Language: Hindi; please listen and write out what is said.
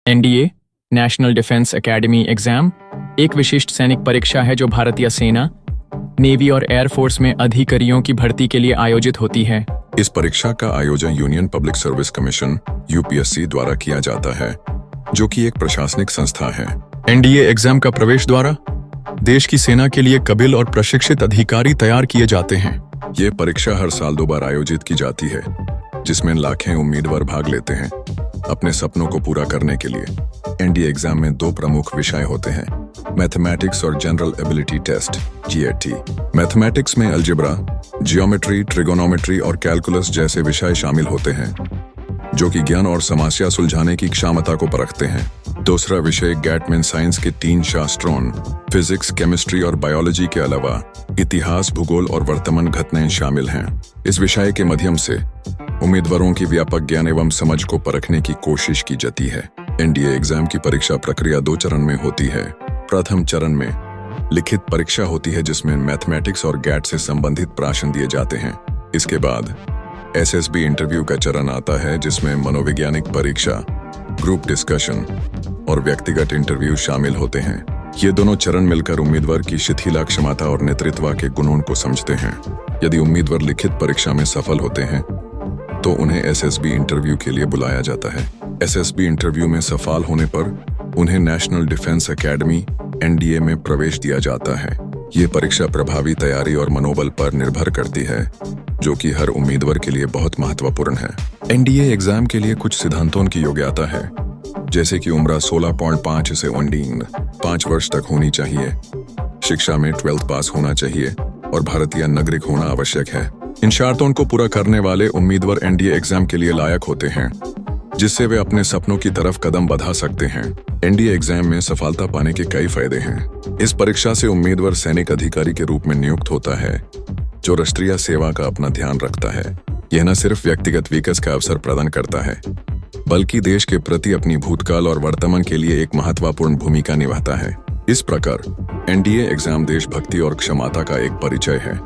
NDA national defence academy exam एक विशिष्ट सैनिक परीक्षा है जो भारतीय सेना, नेवी और एयरफोर्स में अधिकारियों की भर्ती के लिए आयोजित होती है। इस परीक्षा का आयोजन union public service commission UPSC द्वारा किया जाता है, जो कि एक प्रशासनिक संस्था है। एनडीए एग्जाम का प्रवेश द्वारा देश की सेना के लिए काबिल और प्रशिक्षित अधिकारी तैयार किए जाते हैं। ये परीक्षा हर साल 2 बार आयोजित की जाती है, जिसमें लाखें उम्मीदवार भाग लेते हैं अपने सपनों को पूरा करने के लिए। एनडीए एग्जाम में 2 प्रमुख विषय होते हैं, मैथमेटिक्स और general ability test GAT. Mathematics में अलजेब्रा, जियोमेट्री, ट्रिगोनोमेट्री और कैलकुलस जैसे विषय शामिल होते हैं, जो कि ज्ञान और समस्या सुलझाने की क्षमता को परखते हैं। दूसरा विषय गैटमैन साइंस के 3 शास्त्रों फिजिक्स, केमिस्ट्री और बायोलॉजी के अलावा इतिहास, भूगोल और वर्तमान घटनाएं शामिल हैं। इस विषय के माध्यम से उम्मीदवारों की व्यापक ज्ञान एवं समझ को परखने की कोशिश की जाती है। एनडीए एग्जाम की परीक्षा प्रक्रिया 2 चरण में होती है। प्रथम चरण में लिखित परीक्षा होती है, जिसमें मैथमेटिक्स और गैट से संबंधित प्रश्न दिए जाते हैं। इसके बाद एसएसबी इंटरव्यू का चरण आता है, जिसमें मनोवैज्ञानिक परीक्षा, ग्रुप डिस्कशन और व्यक्तिगत इंटरव्यू शामिल होते हैं। ये दोनों चरण मिलकर उम्मीदवार की शिथिला क्षमता और नेतृत्व के गुणों को समझते हैं। यदि उम्मीदवार लिखित परीक्षा में सफल होते हैं तो उन्हें एसएसबी इंटरव्यू के लिए बुलाया जाता है। एसएसबी इंटरव्यू में सफल होने पर उन्हें नेशनल डिफेंस एकेडमी एनडीए में प्रवेश दिया जाता है। ये परीक्षा प्रभावी तैयारी और मनोबल पर निर्भर करती है, जो कि हर उम्मीदवार के लिए बहुत महत्वपूर्ण है। एनडीए एग्जाम के लिए कुछ सिद्धांतों की योग्यता है, जैसे कि उम्र 16.5 से 5 वर्ष तक होनी चाहिए, शिक्षा में 12th पास होना चाहिए और भारतीय नागरिक होना आवश्यक है। इन शर्तों को पूरा करने वाले उम्मीदवार एनडीए एग्जाम के लिए लायक होते हैं, जिससे वे अपने सपनों की तरफ कदम बढ़ा सकते हैं। एनडीए एग्जाम में सफलता पाने के कई फायदे हैं। इस परीक्षा से उम्मीदवार सैनिक अधिकारी के रूप में नियुक्त होता है, जो राष्ट्रीय सेवा का अपना ध्यान रखता है। यह न सिर्फ व्यक्तिगत विकास का अवसर प्रदान करता है, बल्कि देश के प्रति अपनी भूतकाल और वर्तमान के लिए एक महत्वपूर्ण भूमिका निभाता है। इस प्रकार एनडीए एग्जाम देशभक्ति और क्षमता का एक परिचय है।